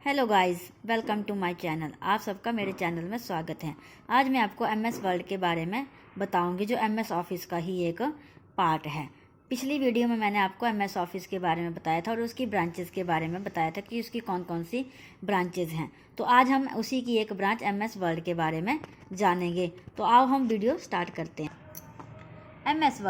Hello guys, welcome to my channel. आप सबका मेरे चैनल में स्वागत है। आज मैं आपको एमएस वर्ड के बारे में बताऊंगी, जो एमएस ऑफिस का ही एक पार्ट है। पिछली वीडियो में मैंने आपको एमएस ऑफिस के बारे में बताया था और उसकी ब्रांचेस के बारे में बताया था कि उसकी कौन कौन सी ब्रांचेज हैं। तो आज हम उसी की एक ब्रांच एमएस वर्ड के बारे में जानेंगे। तो आओ हम वीडियो स्टार्ट करते हैं। एमएस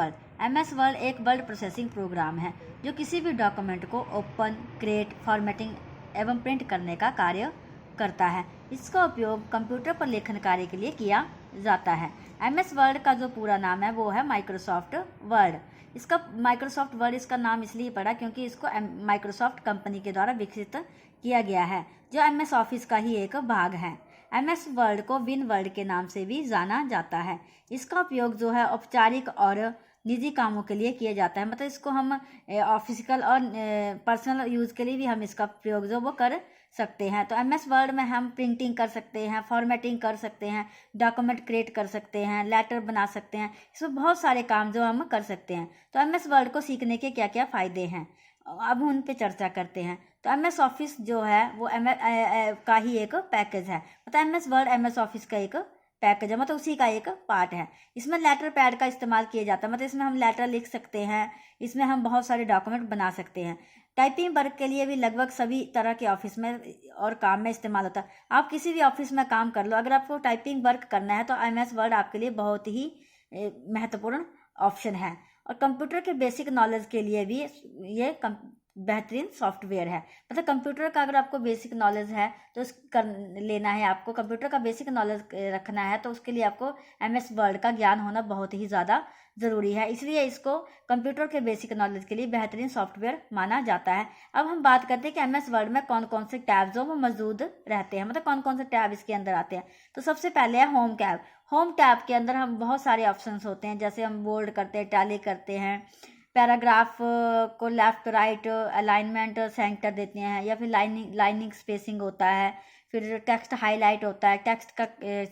वर्ड एक वर्ड प्रोसेसिंग प्रोग्राम है जो किसी भी डॉक्यूमेंट को ओपन, क्रिएट, फॉर्मेटिंग एवं प्रिंट करने का कार्य करता है। इसका उपयोग कंप्यूटर पर लेखन कार्य के लिए किया जाता है। एमएस वर्ड का जो पूरा नाम है वो है माइक्रोसॉफ्ट वर्ड। माइक्रोसॉफ्ट वर्ड इसका नाम इसलिए पड़ा क्योंकि इसको माइक्रोसॉफ्ट कंपनी के द्वारा विकसित किया गया है, जो एमएस ऑफिस का ही एक भाग है। एमएस वर्ड को विन वर्ड के नाम से भी जाना जाता है। इसका उपयोग जो है औपचारिक और निजी कामों के लिए किया जाता है। मतलब इसको हम ऑफिशियल और पर्सनल यूज़ के लिए भी हम इसका प्रयोग जो वो कर सकते हैं। तो एमएस वर्ड में हम प्रिंटिंग कर सकते हैं, फॉर्मेटिंग कर सकते हैं, डॉक्यूमेंट क्रिएट कर सकते हैं, लेटर बना सकते हैं। इसमें बहुत सारे काम जो हम कर सकते हैं। तो एमएस वर्ड को सीखने के क्या क्या फ़ायदे हैं, अब उन पे चर्चा करते हैं। तो एमएस ऑफिस जो है वो का ही एक पैकेज है। मतलब एमएस वर्ड एमएस ऑफिस का एक पैकेज है, मतलब उसी का एक पार्ट है। इसमें लेटर पैड का इस्तेमाल किया जाता है। मतलब इसमें हम लेटर लिख सकते हैं, इसमें हम बहुत सारे डॉक्यूमेंट बना सकते हैं। टाइपिंग वर्क के लिए भी लगभग सभी तरह के ऑफिस में और काम में इस्तेमाल होता है। आप किसी भी ऑफिस में काम कर लो, अगर आपको टाइपिंग वर्क करना है तो एमएस वर्ड आपके लिए बहुत ही महत्वपूर्ण ऑप्शन है। और कंप्यूटर के बेसिक नॉलेज के लिए भी ये बेहतरीन सॉफ्टवेयर है। मतलब कंप्यूटर का अगर आपको बेसिक नॉलेज है तो लेना है, आपको कंप्यूटर का बेसिक नॉलेज रखना है तो उसके लिए आपको एमएस वर्ड का ज्ञान होना बहुत ही ज़्यादा ज़रूरी है। इसलिए इसको कंप्यूटर के बेसिक नॉलेज के लिए बेहतरीन सॉफ्टवेयर माना जाता है। अब हम बात करते हैं कि एमएस वर्ड में कौन कौन से टैब जो वो मौजूद रहते हैं, मतलब कौन कौन से टैब इसके अंदर आते हैं। तो सबसे पहले है होम टैब। होम टैब के अंदर हम बहुत सारे ऑप्शंस होते हैं, जैसे हम बोल्ड करते हैं, टैली करते हैं, पैराग्राफ को लेफ्ट राइट अलाइनमेंट सेंटर देते हैं, या फिर लाइनिंग स्पेसिंग होता है, फिर टेक्स्ट हाईलाइट होता है, टेक्स्ट का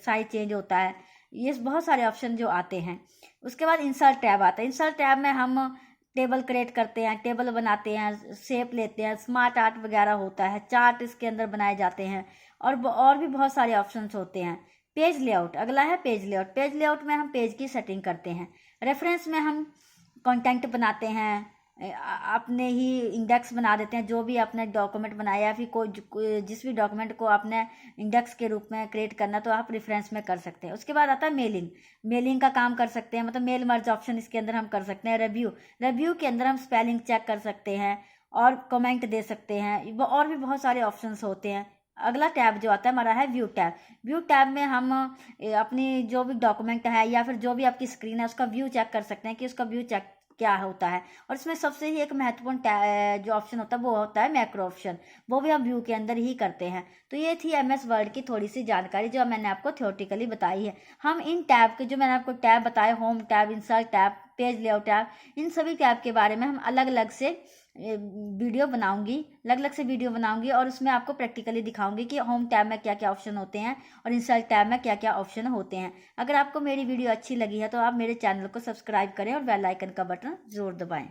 साइज चेंज होता है। ये बहुत सारे ऑप्शन जो आते हैं। उसके बाद इंसर्ट टैब आता है। इंसर्ट टैब में हम टेबल क्रिएट करते हैं, टेबल बनाते हैं, शेप लेते हैं, स्मार्ट आर्ट वगैरह होता है, चार्ट इसके अंदर बनाए जाते हैं, और भी बहुत सारे ऑप्शंस होते हैं। पेज लेआउट अगला है। पेज लेआउट में हम पेज की सेटिंग करते हैं। रेफरेंस में हम कंटेंट बनाते हैं, अपने ही इंडेक्स बना देते हैं। जो भी आपने डॉक्यूमेंट बनाया या फिर कोई जिस भी डॉक्यूमेंट को आपने इंडेक्स के रूप में क्रिएट करना तो आप रेफरेंस में कर सकते हैं। उसके बाद आता है मेलिंग का काम कर सकते हैं। मतलब मेल मर्ज ऑप्शन इसके अंदर हम कर सकते हैं। रिव्यू के अंदर हम स्पेलिंग चेक कर सकते हैं और कमेंट दे सकते हैं, और भी बहुत सारे ऑप्शंस होते हैं। अगला टैब जो आता है हमारा है व्यू टैब में हम अपनी जो भी डॉक्यूमेंट है या फिर जो भी आपकी स्क्रीन है उसका व्यू चेक कर सकते हैं कि उसका व्यू चेक क्या होता है। और इसमें सबसे ही एक महत्वपूर्ण जो ऑप्शन होता है वो होता है मैक्रो ऑप्शन, वो भी हम व्यू के अंदर ही करते हैं। तो ये थी एमएस वर्ड की थोड़ी सी जानकारी जो मैंने आपको थ्योरेटिकली बताई है। हम इन टैब के जो मैंने आपको टैब बताए, home tab, insert tab, page layout tab, इन सभी टैब के बारे में हम अलग अलग से वीडियो बनाऊंगी और उसमें आपको प्रैक्टिकली दिखाऊंगी कि होम टैब में क्या क्या ऑप्शन होते हैं और इंसर्ट टैब में क्या क्या ऑप्शन होते हैं। अगर आपको मेरी वीडियो अच्छी लगी है तो आप मेरे चैनल को सब्सक्राइब करें और बेल आइकन का बटन जरूर दबाएं।